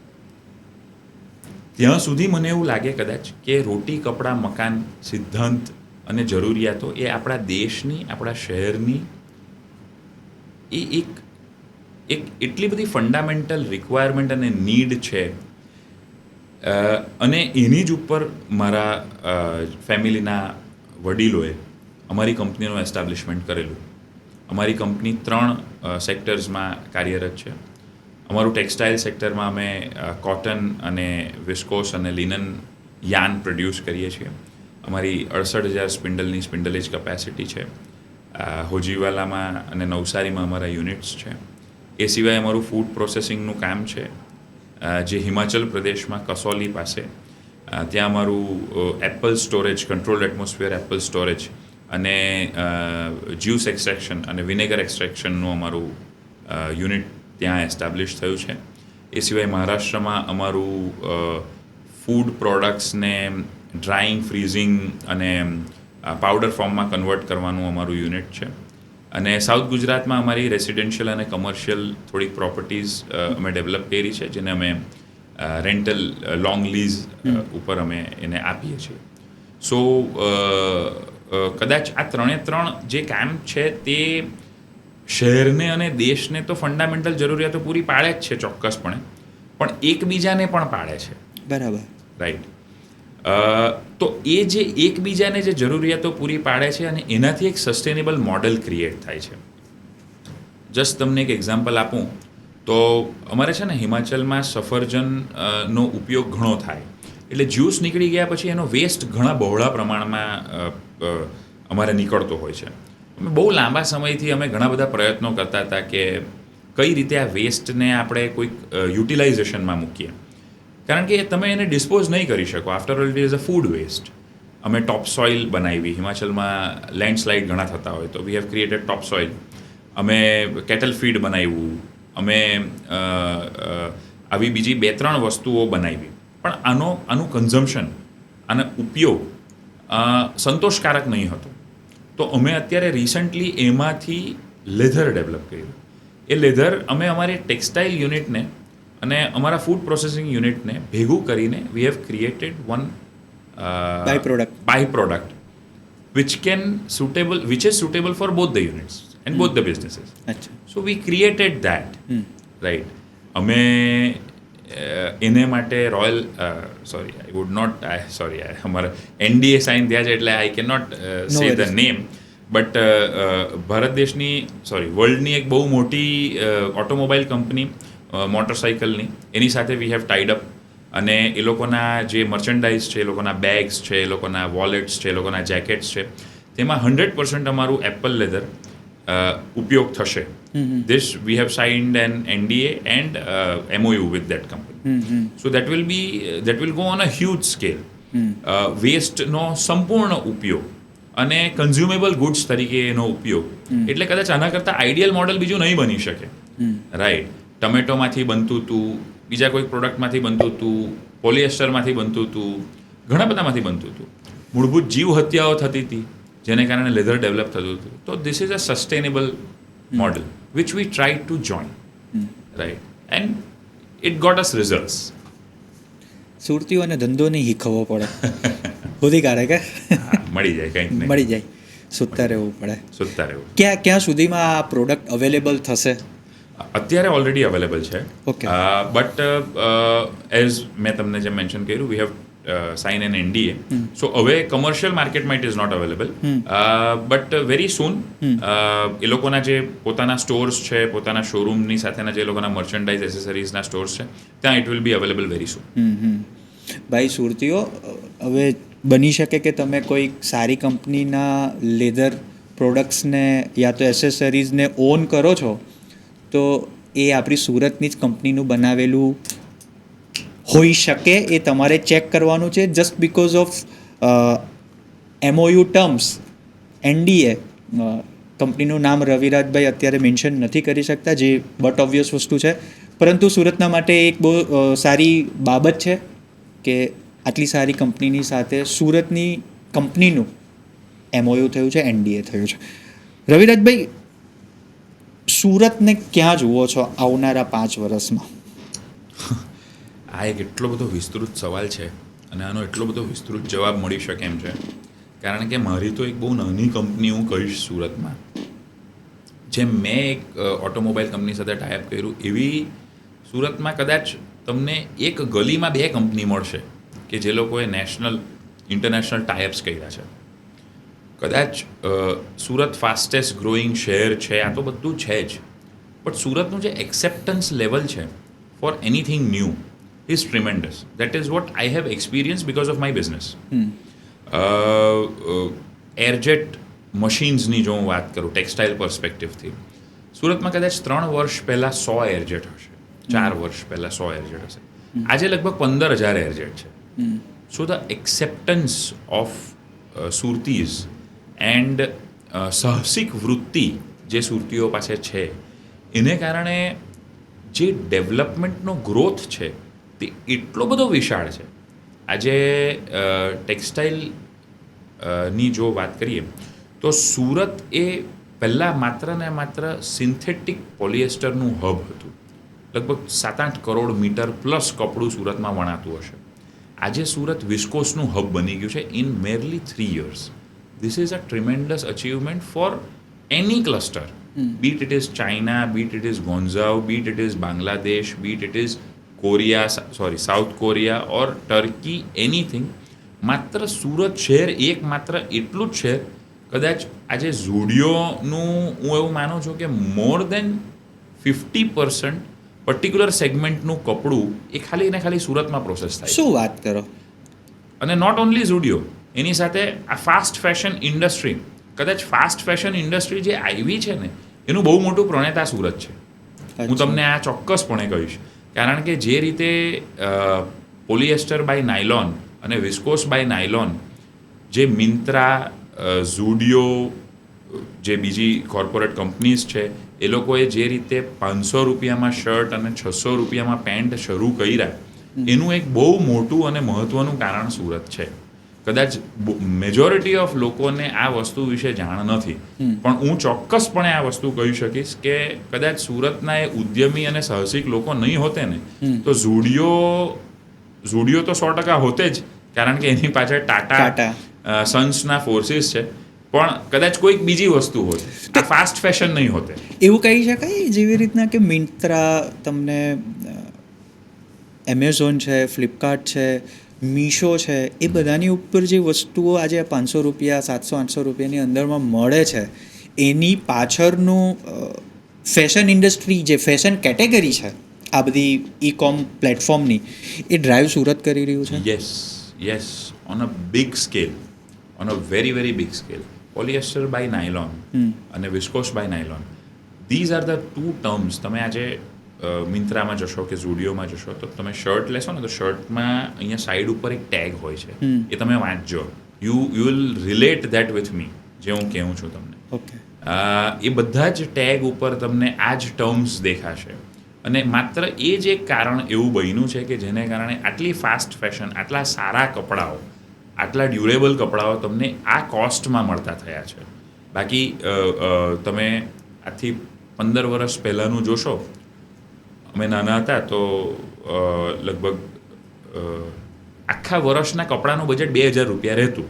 ત્યાં સુધી મને એવું લાગે કદાચ કે રોટી કપડાં મકાન સિદ્ધાંત અને જરૂરિયાતો એ આપણા દેશની, આપણા શહેરની એ એક એટલી બધી ફંડામેન્ટલ રિક્વાયરમેન્ટ અને નીડ છે. અને એની જ ઉપર મારા ફેમિલીના વડીલોએ અમારી કંપનીનું એસ્ટાબ્લિશમેન્ટ કરેલું. અમારી કંપની 3 સેક્ટર્સમાં કાર્યરત છે. અમારું ટેક્સટાઇલ સેક્ટરમાં અમે કોટન અને વિસ્કોસ અને લિનન યાન પ્રોડ્યુસ કરીએ છીએ. અમારી 68,000 સ્પિન્ડલની સ્પિન્ડલેજ કેપેસિટી છે. હોજીવાલામાં અને નવસારીમાં અમારા યુનિટ્સ છે. એ સિવાય અમારું ફૂડ પ્રોસેસિંગનું કામ છે જે હિમાચલ પ્રદેશમાં કસૌલી પાસે ત્યાં અમારું Apple storage, controlled atmosphere Apple storage અને જ્યુસ એક્સ્ટ્રેક્શન અને વિનેગર એક્સ્ટ્રેક્શનનું અમારું યુનિટ ત્યાં એસ્ટાબ્લિશ થયું છે. એ સિવાય મહારાષ્ટ્રમાં અમારું ફૂડ પ્રોડક્ટ્સને ડ્રાઈંગ, ફ્રીઝિંગ અને પાવડર ફોર્મમાં કન્વર્ટ કરવાનું અમારું યુનિટ છે. અને સાઉથ ગુજરાતમાં અમારી રેસિડેન્શિયલ અને કમર્શિયલ થોડીક પ્રોપર્ટીઝ અમે ડેવલપ કરી છે જેને અમે રેન્ટલ લોંગ લીઝ ઉપર અમે એને આપીએ છીએ. સો કદાચ આ 3 જે કામ છે તે શહેરને અને દેશને તો ફંડામેન્ટલ જરૂરિયાતો પૂરી પાડે જ છે ચોક્કસપણે, પણ એકબીજાને પણ પાડે છે. બરાબર, રાઈટ. તો એ જે એકબીજાને જે જરૂરિયાતો પૂરી પાડે છે અને એનાથી એક સસ્ટેનેબલ મોડેલ ક્રિએટ થાય છે. જસ્ટ તમને એક એક્ઝામ્પલ આપું તો અમારે છે ને હિમાચલમાં સફરજનનો ઉપયોગ ઘણો થાય, એટલે જ્યુસ નીકળી ગયા પછી એનો વેસ્ટ ઘણા બહોળા પ્રમાણમાં અમારે નીકળતો હોય છે. અમે બહુ લાંબા સમયથી અમે ઘણા બધા પ્રયત્નો કરતા હતા કે કઈ રીતે આ વેસ્ટને આપણે કોઈક યુટિલાઇઝેશનમાં મૂકીએ, કારણ કે તમે એને ડિસ્પોઝ નહીં કરી શકો. After all it is a food waste. અમે ટોપ સોઇલ બનાવી. હિમાચલમાં લેન્ડસ્લાઇડ ઘણા થતા હોય તો વી હેવ ક્રિએટેડ ટોપ સોઇલ. અમે કેટલ ફીડ બનાવ્યું. અમે આવી બીજી 2-3 વસ્તુઓ બનાવી. પણ આનું કન્ઝમ્પશન, આનો ઉપયોગ સંતોષકારક નહીં હતો. તો અમે અત્યારે રિસન્ટલી એમાંથી લેધર ડેવલપ કર્યું. એ લેધર અમે અમારી ટેક્સટાઇલ યુનિટને અને અમારા ફૂડ પ્રોસેસિંગ યુનિટને ભેગું કરીને we have created one by product which is suitable for both the units and both the businesses. So we created that, right. અમે એને માટે અમારા NDA સાઇન થયા છે એટલે I can not say the name, but Bharat દેશની વર્લ્ડની એક બહુ મોટી ઓટોમોબાઈલ કંપની મોટરસાઇકલની, એની સાથે વી હેવ ટાઈડ અપ. અને એ લોકોના જે મર્ચન્ડાઇઝ છે, એ લોકોના બેગ્સ છે, એ લોકોના વોલેટ્સ છે, એ લોકોના જેકેટ્સ છે, તેમાં 100% અમારું એપલ લેધર ઉપયોગ થશે. This we have signed an NDA and MOU with that company. So that will go on a huge scale. વેસ્ટનો સંપૂર્ણ ઉપયોગ અને કન્ઝ્યુમેબલ ગુડ્સ તરીકે એનો ઉપયોગ, એટલે કદાચ આના કરતાં આઈડિયલ મોડલ બીજું નહીં બની શકે. રાઈટ. ટમેટોમાંથી બનતું હતું, બીજા કોઈ પ્રોડક્ટમાંથી બનતું હતું, પોલિએસ્ટરમાંથી બનતું હતું, ઘણા બધામાંથી બનતું હતું. મૂળભૂત જીવ હત્યાઓ થતી હતી જેને કારણે લેધર ડેવલપ થતું હતું. તો this is a sustainable model which we try to join, right, and it got us results. સુરતીઓને ધંધો નહીં શીખવવો પડે, ખુદી કાઢે કે મળી જાય, કંઈક મળી જાય, શોધતા રહેવું પડે. ક્યાં સુધીમાં આ પ્રોડક્ટ અવેલેબલ થશે? અત્યારે ઓલરેડી અવેલેબલ છે. ઓકે. બટ એઝ મેં તમને જેમ મેન્શન કર્યું, we have sign an NDA. So હવે કમર્શિયલ માર્કેટમાં it is not available but very soon એ લોકોના જે પોતાના સ્ટોર્સ છે, પોતાના શોરૂમની સાથેના જે લોકોના મર્ચન્ડાઇઝ એસેસરીઝના સ્ટોર્સ છે, ત્યાં it will be available very સૂન. ભાઈ સુરતીઓ, હવે બની શકે કે તમે કોઈ સારી કંપનીના લેધર પ્રોડક્ટ્સને યા તો એસેસરીઝને ઓન કરો છો, તો એ આપણી સુરતની જ કંપનીનું બનાવેલું હોઈ શકે. એ તમારે ચેક કરવાનું છે. Just because of MOU terms, NDA, કંપનીનું નામ રવિરાજભાઈ અત્યારે મેન્શન નથી કરી શકતા, જે બટ ઓબ્વિયસ વસ્તુ છે, પરંતુ સુરતના માટે એક બહુ સારી બાબત છે કે આટલી સારી કંપનીની સાથે સુરતની કંપનીનું MOU થયું છે, NDA થયું છે. રવિરાજભાઈ, સુરતને ક્યાં જુઓ છો આવનારા 5 વર્ષમાં? આ એક એટલો બધો વિસ્તૃત સવાલ છે અને આનો એટલો બધો વિસ્તૃત જવાબ મળી શકે એમ છે, કારણ કે મારી તો એક બહુ નાની કંપની હું કહીશ સુરતમાં. જેમ મેં એક ઓટોમોબાઈલ કંપની સાથે ટાઈપ કર્યું, એવી સુરતમાં કદાચ તમને એક ગલીમાં 2 કંપની મળશે કે જે લોકોએ નેશનલ ઇન્ટરનેશનલ ટાઈપ્સ કર્યા છે. કદાચ સુરત ફાસ્ટેસ્ટ ગ્રોઈંગ શહેર છે, આ તો બધું છે જ, બટ સુરતનું જે એક્સેપ્ટન્સ લેવલ છે for anything new is tremendous. That is what I have experience because of my business. Airjet મશીન્સની જો હું વાત કરું ટેક્સટાઇલ પર્સપેક્ટિવથી, સુરતમાં કદાચ 3 વર્ષ પહેલાં 100 એરજેટ હશે, 4 વર્ષ પહેલાં 100 એરજેટ હશે, આજે લગભગ 15,000 એરજેટ છે. સો ધ એક્સેપ્ટન્સ ઓફ સુરતીઝ એન્ડ સાહસિક વૃત્તિ જે સુરતીઓ પાસે છે, એને કારણે જે ડેવલપમેન્ટનો ગ્રોથ છે તે એટલો બધો વિશાળ છે. આજે ટેક્સટાઇલ ની જો વાત કરીએ તો સુરત એ પહેલાં માત્ર ને માત્ર સિન્થેટિક પોલિએસ્ટરનું હબ હતું. લગભગ 7-8 કરોડ મીટર પ્લસ કપડું સુરતમાં વણાતું હશે. આજે સુરત વિસ્કોસનું હબ બની ગયું છે in મેરલી 3 years. This is a tremendous achievement for any cluster. Be it is China, be it is Guangzhou, be it is Bangladesh, be it is South Korea or Turkey, anything. માત્ર સુરત શહેર એક માત્ર એટલું જ છે, કદાચ આજે ઝુડિયોનું હું એવું માનું છું કે મોર દેન 50% પર્ટિક્યુલર સેગમેન્ટનું કપડું એ ખાલી ને ખાલી સુરતમાં પ્રોસેસ થાય. શું વાત કરો! અને નોટ ઓનલી ઝુડિયો, એની સાથે આ ફાસ્ટ ફેશન ઇન્ડસ્ટ્રી, કદાચ ફાસ્ટ ફેશન ઇન્ડસ્ટ્રી જે આવી છે ને, એનું બહુ મોટું પ્રણેતા સુરત છે. હું તમને આ ચોક્કસપણે કહીશ, કારણ કે જે રીતે પોલિએસ્ટર બાય નાયલોન અને વિસ્કોસ બાય નાયલોન જે મિન્ત્રા, ઝુડિયો, જે બીજી કોર્પોરેટ કંપનીઝ છે, એ લોકોએ જે રીતે 500 રૂપિયામાં શર્ટ અને 600 રૂપિયામાં પેન્ટ શરૂ કર્યા, એનું એક બહુ મોટું અને મહત્ત્વનું કારણ સુરત છે. કદાચ મેજોરિટી ઓફ લોકોને આ વસ્તુ વિશે જાણ નથી, પણ હું ચોક્કસપણે આ વસ્તુ કહી શકીશ કે કદાચ સુરતના એ ઉદ્યમી અને સાહસિક લોકો નહીં હોતે ને, તો ઝુડિયો તો 100% હોતે જ, કારણ કે એની પાછળ ટાટા સન્સના ફોર્સિસ છે, પણ કદાચ કોઈક બીજી વસ્તુ હોત, આ ફાસ્ટ ફેશન નહીં હોતે. એવું કહી શકાય જેવી રીતના કે મિન્ત્રા, તમને એમેઝોન છે, ફ્લિપકાર્ટ છે, મીશો છે, એ બધાની ઉપર જે વસ્તુઓ આજે 500 રૂપિયા, 700-800 રૂપિયાની અંદરમાં મળે છે, એની પાછળનું ફેશન ઇન્ડસ્ટ્રી, જે ફેશન કેટેગરી છે આ બધી ઈ-કોમ પ્લેટફોર્મની, એ ડ્રાઈવ સુરત કરી રહ્યું છે. Yes, on a big scale, on a very very big scale. Polyester by nylon અને viscose by nylon, these are the 2 terms. તમે આજે મિન્ત્રામાં જશો કે ઝુડિયોમાં જશો તો તમે શર્ટ લેશો ને, તો શર્ટમાં અહીંયા સાઈડ ઉપર એક ટેગ હોય છે, એ તમે વાંચજો. You will relate that with me, જે હું કહું છું તમને. ઓકે. એ બધા જ ટેગ ઉપર તમને આ જ ટર્મ્સ દેખાશે. અને માત્ર એ જ એક કારણ એવું બન્યું છે કે જેને કારણે આટલી ફાસ્ટ ફેશન, આટલા સારા કપડાઓ, આટલા ડ્યુરેબલ કપડાઓ તમને આ કોસ્ટમાં મળતા થયા છે. બાકી તમે આજથી 15 વર્ષ પહેલાંનું જોશો, અમે નાના હતા તો લગભગ આખા વર્ષના કપડાનું બજેટ 2,000 રૂપિયા રહેતું.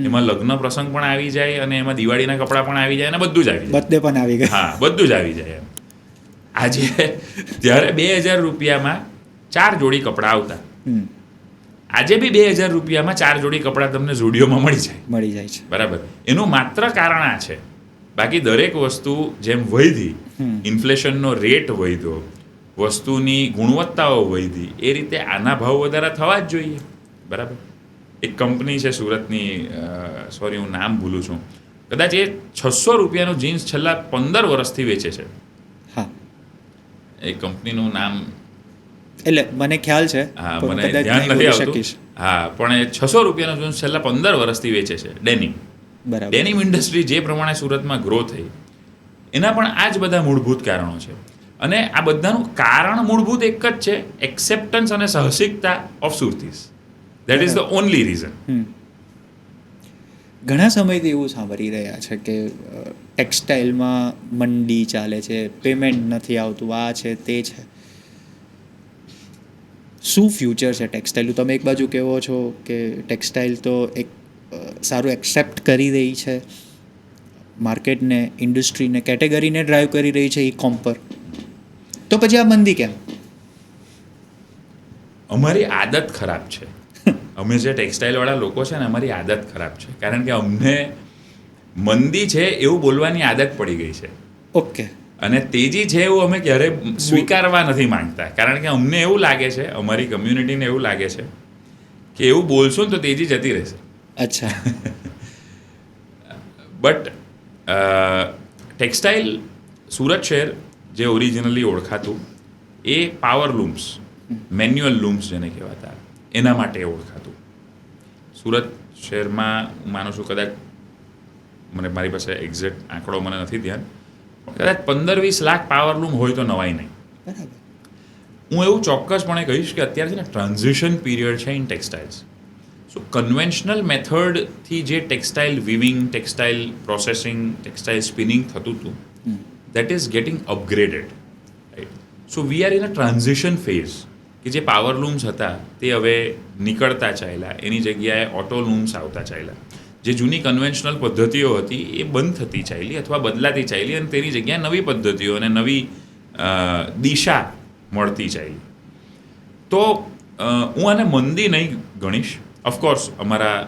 એમાં લગ્ન પ્રસંગ પણ આવી જાય અને એમાં દિવાળીના કપડાં પણ આવી જાય અને બધું જ આવી જાય, બર્થડે પણ આવી ગયું. હા, બધું જ આવી જાય. આજે ત્યારે 2,000 રૂપિયામાં 4 જોડી કપડાં આવતા. આજે બી 2,000 રૂપિયામાં 4 જોડી કપડાં તમને ઝુડિયોમાં મળી જાય છે. બરાબર. એનું માત્ર કારણ આ છે. બાકી દરેક વસ્તુ જેમ વધી, ઇન્ફ્લેશનનો રેટ વધ્યો, વસ્તુની ગુણવત્તાઓ વધી, એ રીતે આના ભાવ વધારા થવા જ જોઈએ. બરાબર. એક કંપની છે સુરતની, સોરી હું નામ ભૂલું છું, કદાચ એ 600 રૂપિયાનું જીન્સ છેલ્લા 15 વર્ષથી વેચે છે. હા, એ કંપનીનું નામ એટલે મને ખ્યાલ છે, હા, પણ મને કદાચ ધ્યાન નહીં નથી બોલી આવતું. શકીશ. હા, પણ એ 600 રૂપિયાનું જીન્સ છેલ્લા 15 વર્ષથી વેચે છે. ડેનિમ બરાબર. ઇન્ડસ્ટ્રી જે પ્રમાણે સુરતમાં ગ્રો થઈ, એના પણ આ જ બધા મૂળભૂત કારણો છે. અને આ બધાનું કારણ મૂળભૂત એક જ છે, એક્સેપ્ટન્સ અને સાહસિકતા of Suratis. That is the only reason. ઘણા સમયથી એવું સાંભળી રહ્યા છે કે ટેક્સટાઇલમાં મંડી ચાલે છે, પેમેન્ટ નથી આવતું, આ છે તે છે. શું ફ્યુચર છે ટેક્સટાઇલનું? તમે એક બાજુ કહેવો છો કે ટેક્સટાઇલ તો એક સારું એક્સેપ્ટ કરી રહી છે, માર્કેટને, ઇન્ડસ્ટ્રીને, કેટેગરીને ડ્રાઈવ કરી રહી છે ઈ કોમ પર, તો પછી આ મંદી કેમ? અમારી આદત ખરાબ છે. અમે જે ટેક્સટાઇલવાળા લોકો છે ને, અમારી આદત ખરાબ છે. કારણ કે અમને મંદી છે એવું બોલવાની આદત પડી ગઈ છે. ઓકે. અને તેજી છે એવું અમે ક્યારેય સ્વીકારવા નથી માંગતા. કારણ કે અમને એવું લાગે છે, અમારી કમ્યુનિટીને એવું લાગે છે કે એવું બોલશો ને તો તેજી જતી રહેશે. અચ્છા. બટ ટેક્સટાઇલ સુરત શહેર જે ઓરિજિનલી ઓળખાતું, એ પાવર લૂમ્સ, મેન્યુઅલ લૂમ્સ જેને કહેવાતા, એના માટે ઓળખાતું. સુરત શહેરમાં હું માનું છું, કદાચ મારી પાસે એક્ઝેક્ટ આંકડો મને નથી ધ્યાન, કદાચ 15-20 લાખ પાવર લૂમ હોય તો નવાઈ નહીં. બરાબર. હું એવું ચોક્કસપણે કહીશ કે અત્યારે છે ને ટ્રાન્ઝિશન પીરિયડ છે ઇન ટેક્સટાઇલ્સ. સો કન્વેન્શનલ મેથડથી જે textile weaving, textile processing, textile spinning થતું હતું, that is getting upgraded. Right. So we are in a transition phase કે જે પાવર લૂમ્સ હતા તે હવે નીકળતા ચાલ્યા, એની જગ્યાએ ઓટો લૂમ્સ આવતા ચાલ્યા. જે જૂની કન્વેન્શનલ પદ્ધતિઓ હતી એ બંધ થતી ચાલી અથવા બદલાતી ચાલી, અને તેની જગ્યાએ નવી પદ્ધતિઓ અને નવી દિશા મળતી ચાલી. તો હું આને મંદી નહીં ગણીશ. ઓફકોર્સ અમારા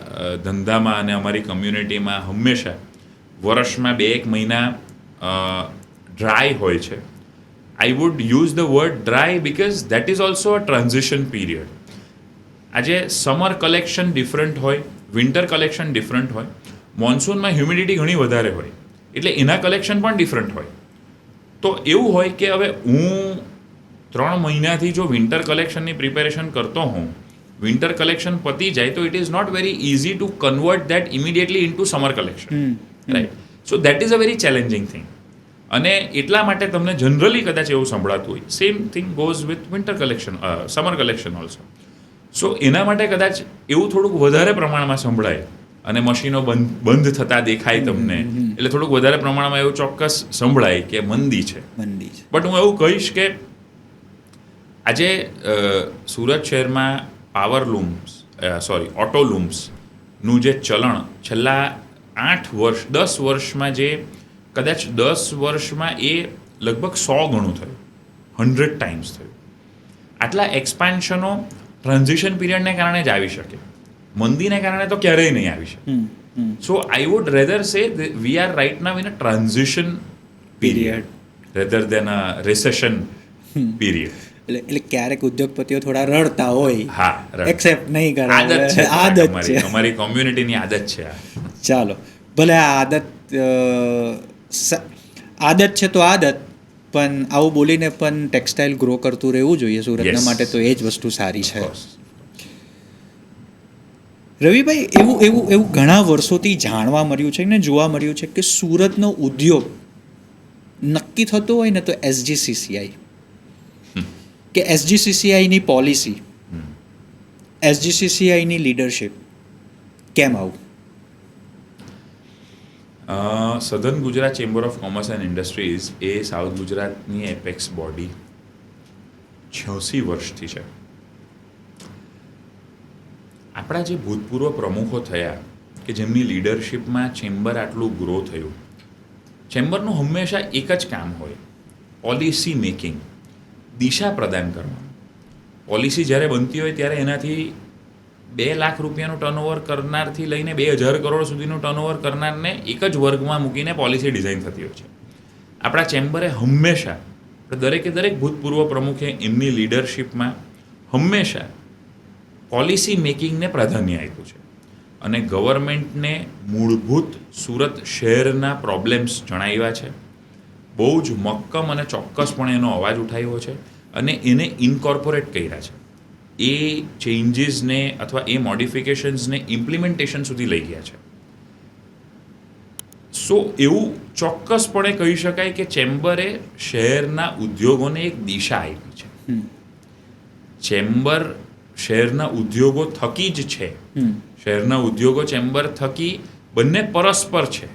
ધંધામાં અને અમારી કમ્યુનિટીમાં હંમેશા વર્ષમાં 2-1 મહિના ડ્રાય હોય છે. I would use the word dry because that is also a transition period. આજે સમર કલેક્શન ડિફરન્ટ હોય, વિન્ટર કલેક્શન ડિફરન્ટ હોય, મોન્સૂનમાં હ્યુમિડિટી ઘણી વધારે હોય, એટલે એના કલેક્શન પણ ડિફરન્ટ હોય. તો એવું હોય કે હવે હું 3 મહિનાથી જો વિન્ટર કલેક્શનની પ્રિપેરેશન કરતો હોઉં, વિન્ટર કલેક્શન પતી જાય તો it is not very easy to convert that immediately into summer collection. Right. So that is a very challenging thing. અને એટલા માટે તમને જનરલી કદાચ એવું સંભળાતું હોય. Same thing goes with winter collection, summer collection also. So એના માટે કદાચ એવું થોડુંક વધારે પ્રમાણમાં સંભળાય અને મશીનો બંધ થતા દેખાય તમને, એટલે થોડુંક વધારે પ્રમાણમાં એવું ચોક્કસ સંભળાય કે મંદી છે. બટ હું એવું કહીશ કે આજે સુરત શહેરમાં પાવર લૂમ્સ, ઓટો લૂમ્સનું જે ચલણ છેલ્લા 8 વર્ષ 10 વર્ષમાં, જે કદાચ 10 વર્ષમાં એ લગભગ 100 ગણું થયું, 100 ટાઈમ્સ થયું. આટલા એક્સપાન્શનો ટ્રાન્ઝિશન પીરિયડને કારણે જ આવી શકે, મંદીને કારણે તો ક્યારેય નહીં આવી શકે. સો આઈ would rather say we are right now in a transition period rather than a recession period. એટલે ક્યારેક ઉદ્યોગપતિઓ થોડા રડતા હોય, હા, એક્સેપ્ટ નહીં કરે, આદત છે, અમારી કોમ્યુનિટીની આદત છે આ. ચાલો, ભલે આ આદત છે તો આદત, પણ આવું બોલીને પણ ટેક્સટાઇલ ગ્રો કરતું રહેવું જોઈએ સુરતના માટે, તો એ જ વસ્તુ સારી છે. રવિભાઈ, એવું ઘણા વર્ષોથી જાણવા મળ્યું છે ને જોવા મળ્યું છે કે સુરતનો ઉદ્યોગ નક્કી થતો હોય ને તો SGCCI કે SGCCIની પોલિસી, SGCCIની લીડરશિપ, કેમ આવું? Southern Gujarat chamber of commerce and industries A south ગુજરાતની એપેક્સ બોડી 86 વર્ષથી છે. આપણા જે ભૂતપૂર્વ પ્રમુખો થયા કે જેમની લીડરશિપમાં ચેમ્બર આટલું ગ્રો થયું, ચેમ્બરનું હંમેશા એક જ કામ હોય, પોલિસી મેકિંગ, દિશા પ્રદાન કરવાનું. પોલિસી જ્યારે બનતી હોય ત્યારે એનાથી 2,00,000 રૂપિયાનું ટર્નઓવર કરનારથી લઈને 2,000 કરોડ સુધીનું ટર્નઓવર કરનારને એક જ વર્ગમાં મૂકીને પોલિસી ડિઝાઇન થતી હોય છે. આપણા ચેમ્બરે હંમેશા દરેક ભૂતપૂર્વ પ્રમુખે એમની લીડરશિપમાં હંમેશા પોલિસી મેકિંગને પ્રાધાન્ય આપ્યું છે અને ગવર્મેન્ટને મૂળભૂત સુરત શહેરના પ્રોબ્લેમ્સ જણાવ્યા છે. બહુ જ મક્કમ અને ચોક્કસપણે એનો અવાજ ઉઠાવ્યો છે અને એને ઇન્કોર્પોરેટ કર્યા છે. એ ચેન્જીસને અથવા એ મોડિફિકેશન્સને ઇમ્પ્લિમેન્ટેશન સુધી લઈ ગયા છે. સો એવું ચોક્કસપણે કહી શકાય કે ચેમ્બરે શહેરના ઉદ્યોગોને એક દિશા આપી છે. ચેમ્બર શહેરના ઉદ્યોગો થકી જ છે. શહેરના ઉદ્યોગો ચેમ્બર થકી બંને પરસ્પર છે.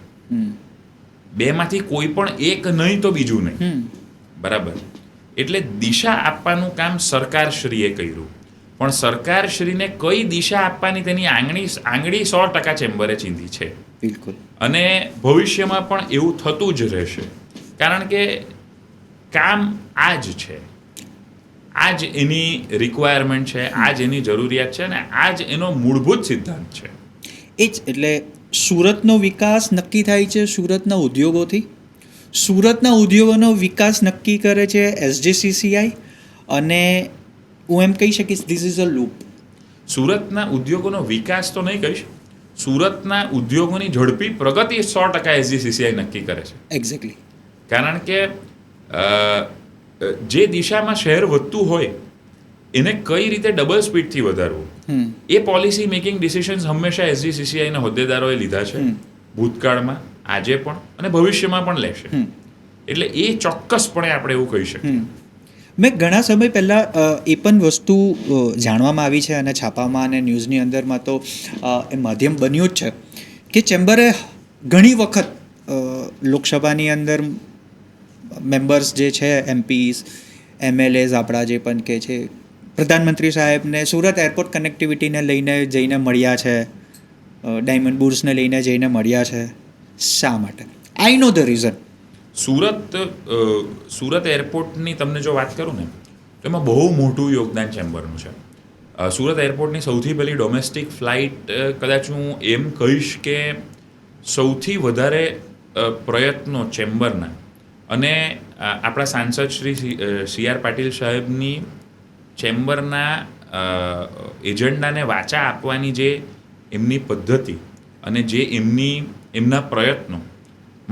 બેમાંથી કોઈ પણ એક નહીં તો બીજું નહીં. બરાબર. એટલે દિશા આપવાનું કામ સરકારશ્રીએ કર્યું, પણ સરકારશ્રીને કઈ દિશા આપવાની તેની આંગળી 100% ચેમ્બરે ચીંધી છે. બિલકુલ. અને ભવિષ્યમાં પણ એવું થતું જ રહેશે, કારણ કે કામ આ જ છે, આ જ એની રિક્વાયરમેન્ટ છે, આ જ એની જરૂરિયાત છે અને આ જ એનો મૂળભૂત સિદ્ધાંત છે. એ જ એટલે સુરતનો વિકાસ નક્કી થાય છે સુરતના ઉદ્યોગોથી. સુરતના ઉદ્યોગોનો વિકાસ નક્કી કરે છે SGCCI, અને હું એમ કહી શકીશ ધીસ ઇઝ અ લૂપ. સુરતના ઉદ્યોગોનો વિકાસ તો નહીં કહીશ, સુરતના ઉદ્યોગોની ઝડપી પ્રગતિ 100% SGCCI નક્કી કરે છે. એક્ઝેક્ટલી. કારણ કે જે દિશામાં શહેર વધતું હોય એને કઈ રીતે ડબલ સ્પીડથી વધારવું, એ પોલિસી મેકિંગ ડિસિઝન્સ હંમેશા SGCCIના હોદ્દેદારોએ લીધા છે, ભૂતકાળમાં, આજે પણ અને ભવિષ્યમાં પણ લેશે. એટલે એ ચોક્કસપણે આપણે એવું કહી શકીએ. મેં ઘણા સમય પહેલાં એ પણ વસ્તુ જાણવામાં આવી છે અને છાપામાં અને ન્યૂઝની અંદરમાં તો એ માધ્યમ બન્યું જ છે કે ચેમ્બરે ઘણી વખત લોકસભાની અંદર મેમ્બર્સ જે છે, MPs, MLAs આપણા જે પણ કે છે, પ્રધાનમંત્રી સાહેબને સુરત એરપોર્ટ કનેક્ટિવિટીને લઈને જઈને મળ્યા છે, ડાયમંડ બુર્સને લઈને જઈને મળ્યા છે. શા માટે? આઈ નો ધ રીઝન. સુરત એરપોર્ટની તમને જો વાત કરું ને તો એમાં બહુ મોટું યોગદાન ચેમ્બરનું છે. સુરત એરપોર્ટની સૌથી પહેલી ડોમેસ્ટિક ફ્લાઇટ કદાચ હું એમ કહીશ કે સૌથી વધારે પ્રયત્નો ચેમ્બરના અને આપણા સાંસદ શ્રી CR પાટીલ સાહેબની ચેમ્બરના એજન્ડાને વાચા આપવાની જે એમની પદ્ધતિ અને જે એમના પ્રયત્નો,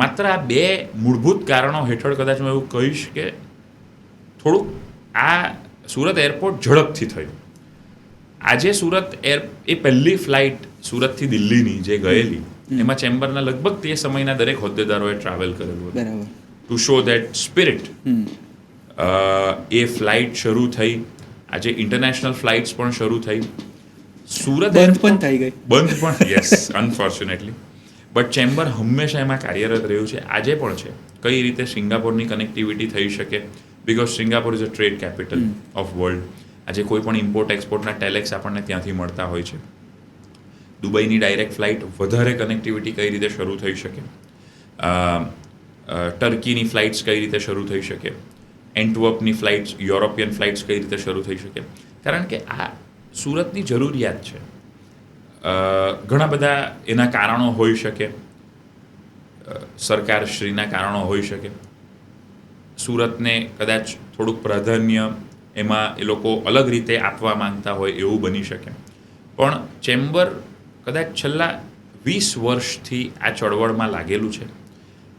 માત્ર આ 2 મૂળભૂત કારણો હેઠળ કદાચ હું એવું કહીશ કે થોડુંક આ સુરત એરપોર્ટ ઝડપથી થયું. આજે એ પહેલી ફ્લાઇટ સુરતથી દિલ્હીની જે ગયેલી, એમાં ચેમ્બરના લગભગ તે સમયના દરેક હોદ્દેદારોએ ટ્રાવેલ કરેલું હતું. બરાબર. To show that spirit. A flight શરૂ થઈ, આજે ઇન્ટરનેશનલ ફ્લાઇટ્સ પણ શરૂ થઈ. સુરત બંધ પણ થઈ ગઈ. બંધ પણ, યસ, અનફોર્ચ્યુનેટલી. બટ ચેમ્બર હંમેશા એમાં કાર્યરત રહ્યું છે, આજે પણ છે. કઈ રીતે સિંગાપોરની કનેક્ટિવિટી થઈ શકે, because Singapore is a trade capital of world. આજે કોઈ પણ ઇમ્પોર્ટ એક્સપોર્ટના ટેલેક્સ આપણને ત્યાંથી મળતા હોય છે. દુબઈની ડાયરેક્ટ ફ્લાઇટ વધારે કનેક્ટિવિટી કઈ રીતે શરૂ થઈ શકે, ટર્કીની ફ્લાઇટ્સ કઈ રીતે શરૂ થઈ શકે, એન્ટવર્પની ફ્લાઇટ્સ, યુરોપિયન ફ્લાઇટ્સ કઈ રીતે શરૂ થઈ શકે, કારણ કે આ સુરતની જરૂરિયાત છે. ઘણા બધા એના કારણો હોઈ શકે, સરકારશ્રીના કારણો હોઈ શકે. સુરતને કદાચ થોડુંક પ્રાધાન્ય એમાં એ લોકો અલગ રીતે આપવા માંગતા હોય એવું બની શકે, પણ ચેમ્બર કદાચ છેલ્લા 20 વર્ષથી આ ચળવળમાં લાગેલું છે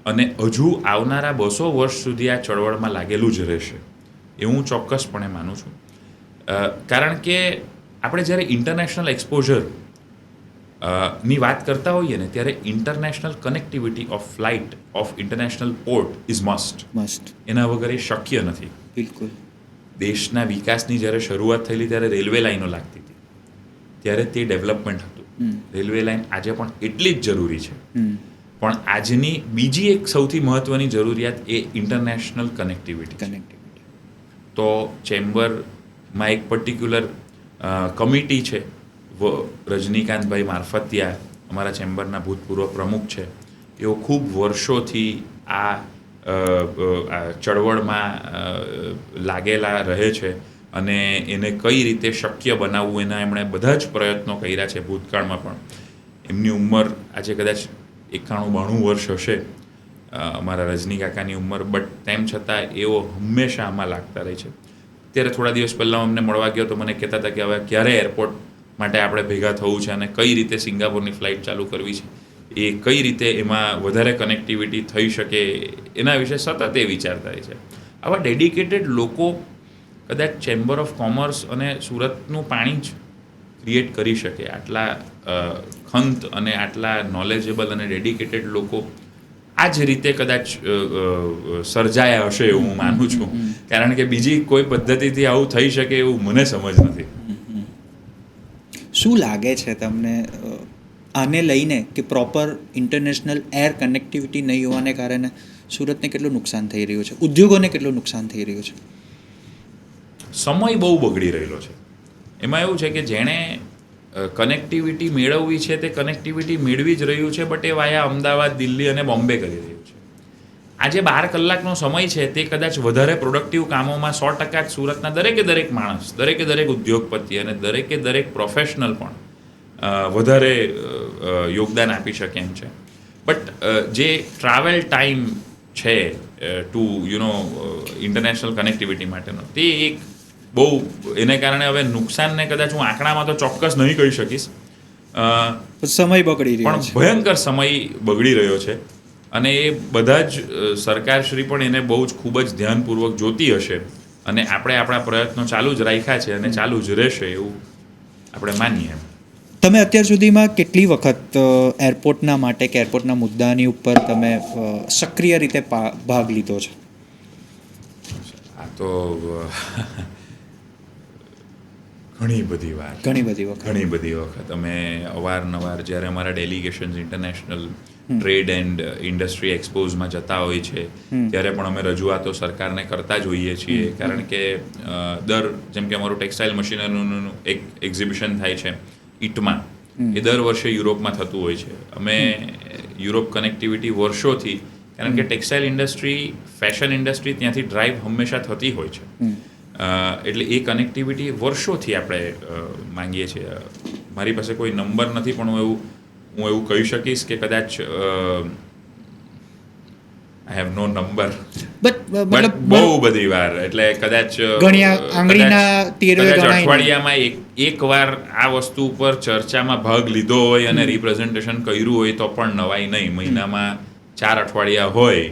અને હજુ આવનારા 200 વર્ષ સુધી આ ચળવળમાં લાગેલું જ રહેશે એવું હું ચોક્કસપણે માનું છું. કારણ કે આપણે જ્યારે ઇન્ટરનેશનલ એક્સપોઝર ની વાત કરતા હોઈએ ને, ત્યારે international connectivity of flight of international port is must. એના વગર એ શક્ય નથી. બિલકુલ. દેશના વિકાસની જ્યારે શરૂઆત થયેલી ત્યારે રેલવે લાઈનો લાગતી હતી, ત્યારે તે ડેવલપમેન્ટ હતું. રેલવે લાઈન આજે પણ એટલી જ જરૂરી છે, પણ આજની બીજી એક સૌથી મહત્ત્વની જરૂરિયાત એ ઇન્ટરનેશનલ કનેક્ટિવિટી. તો ચેમ્બરમાં એક પર્ટિક્યુલર કમિટી છે, રજનીકાંતભાઈ મારફતિયા અમારા ચેમ્બરના ભૂતપૂર્વ પ્રમુખ છે. એઓ ખૂબ વર્ષોથી આ ચળવળમાં લાગેલા રહે છે અને એને કઈ રીતે શક્ય બનાવવું એના એમણે બધા જ પ્રયત્નો કર્યા છે ભૂતકાળમાં પણ. એમની ઉંમર આજે કદાચ 91-92 વર્ષ હશે, અમારા રજની કાકાની ઉંમર, બટ તેમ છતાં એઓ હંમેશા આમાં લાગતા રહે છે. ત્યારે થોડા દિવસ પહેલાં અમને મળવા ગયો તો મને કહેતા હતા કે હવે ક્યારે એરપોર્ટ માટે આપણે ભેગા થવું છે અને કઈ રીતે સિંગાપોરની ફ્લાઇટ ચાલુ કરવી છે, એ કઈ રીતે એમાં વધારે કનેક્ટિવિટી થઈ શકે એના વિશે સતત એ વિચારતા રહે છે. આવા ડેડિકેટેડ લોકો કદાચ ચેમ્બર ઓફ કોમર્સ અને સુરતનું પાણી જ ક્રિએટ કરી શકે. આટલા ખંત અને આટલા નોલેજેબલ અને ડેડિકેટેડ લોકો આ જ રીતે કદાચ સર્જાયા હશે એવું હું માનું છું, કારણ કે બીજી કોઈ પદ્ધતિથી આવું થઈ શકે એવું મને સમજ નથી. શું લાગે છે તમને આને લઈને કે પ્રોપર ઇન્ટરનેશનલ એર કનેક્ટિવિટી નહીં હોવાને કારણે સુરતને કેટલું નુકસાન થઈ રહ્યું છે, ઉદ્યોગોને કેટલું નુકસાન થઈ રહ્યું છે? સમય બહુ બગડી રહેલો છે. એમાં એવું છે કે જેણે કનેક્ટિવિટી મેળવવી છે તે કનેક્ટિવિટી મેળવી જ રહ્યું છે, બટ એ વાયા અમદાવાદ, દિલ્હી અને બોમ્બે કરી રહ્યું છે. આજે 12 કલાકનો સમય છે તે કદાચ વધારે પ્રોડક્ટિવ કામોમાં 100% જ સુરતના દરેક માણસ, દરેક ઉદ્યોગપતિ અને દરેક પ્રોફેશનલ પણ વધારે યોગદાન આપી શકે એમ છે. બટ જે ટ્રાવેલ ટાઈમ છે ટુ ઇન્ટરનેશનલ કનેક્ટિવિટી માટેનો, તે એક બહુ એને કારણે હવે નુકસાનને કદાચ હું આંકડામાં તો ચોક્કસ નહીં કહી શકીશ, સમય બગડી રહ્યો પણ છે, ભયંકર સમય બગડી રહ્યો છે. અને એ બધા જ સરકારશ્રી પણ એને બહુ જ ખૂબ જ ધ્યાનપૂર્વક જોતી હશે અને આપણે આપણા પ્રયત્નો ચાલુ જ રાખ્યા છે અને ચાલુ જ રહેશે એવું આપણે માનીએ. તમે અત્યાર સુધીમાં કેટલી વખત એરપોર્ટના માટે કે એરપોર્ટના મુદ્દાની ઉપર તમે સક્રિય રીતે ભાગ લીધો છે? આ તો ઘણી બધી વખત અમે અવારનવાર જ્યારે અમારા ડેલિગેશન્સ ઇન્ટરનેશનલ ટ્રેડ એન્ડ ઇન્ડસ્ટ્રી એક્સપોઝમાં જતા હોય છે ત્યારે પણ અમે રજૂઆતો સરકારને કરતા જ હોઈએ છીએ, કારણ કે જેમ કે અમારું ટેક્સટાઇલ મશીનરીનું એક એક્ઝિબિશન થાય છે ઈટમાં, એ દર વર્ષે યુરોપમાં થતું હોય છે. અમે યુરોપ કનેક્ટિવિટી વર્ષોથી, કારણ કે ટેક્સટાઇલ ઇન્ડસ્ટ્રી, ફેશન ઇન્ડસ્ટ્રી ત્યાંથી ડ્રાઈવ હંમેશા થતી હોય છે, એટલે એ કનેક્ટિવિટી વર્ષોથી આપણે માંગીએ છીએ. મારી પાસે કોઈ નંબર નથી, પણ હું એવું કહી શકીશ કે કદાચ I have no number, but બહુ બધી વાર, એટલે કદાચ અઠવાડિયામાં એક વાર આ વસ્તુ ઉપર ચર્ચામાં ભાગ લીધો હોય અને રિપ્રેઝન્ટેશન કર્યું હોય તો પણ નવાઈ નહીં. મહિનામાં 4 અઠવાડિયા હોય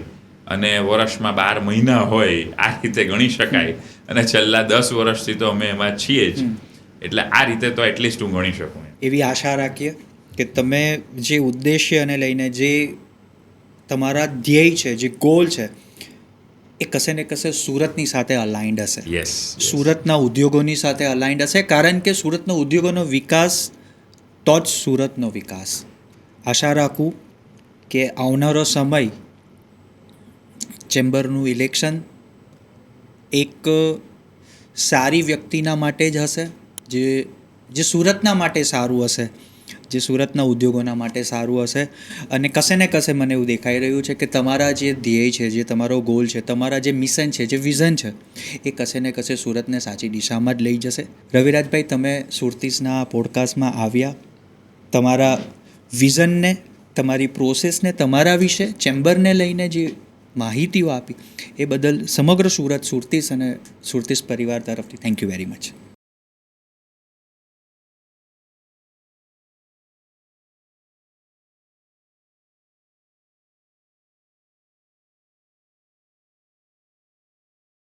અને વર્ષમાં 12 મહિના હોય, આ રીતે ગણી શકાય. અને છેલ્લા 10 વર્ષથી તો અમે એમાં છીએ જ, એટલે આ રીતે તો એટલીસ્ટ હું ગણી શકું. એવી આશા રાખીએ કે તમે જે ઉદ્દેશ્યને લઈને, જે તમારા ધ્યેય છે, જે ગોલ છે, એ કશે ને કશે સુરતની સાથે અલાઇન્ડ હશે. યસ, સુરતના ઉદ્યોગોની સાથે અલાઇન્ડ હશે, કારણ કે સુરતનો ઉદ્યોગોનો વિકાસ તો જ સુરતનો વિકાસ. આશા રાખું કે આવનારો સમય, ચેમ્બરનું ઇલેક્શન એક સારી વ્યક્તિના માટે જ હશે, જે સુરતના માટે સારું હશે, જે સુરતના ઉદ્યોગોના માટે સારું હશે. અને કશે ને કશે મને એવું દેખાઈ રહ્યું છે કે તમારા જે ધ્યેય છે, જે તમારો ગોલ છે, તમારા જે મિશન છે, જે વિઝન છે, એ કશે ને કશે સુરતને સાચી દિશામાં જ લઈ જશે. રવિરાજભાઈ, તમે સુરતીસના પોડકાસ્ટમાં આવ્યા, તમારા વિઝનને, તમારી પ્રોસેસને, તમારા વિશે, ચેમ્બરને લઈને જે માહિતીઓ આપી, એ બદલ સમગ્ર સુરતીસ અને સુરતીસ પરિવાર તરફથી થેન્ક યુ વેરી મચ.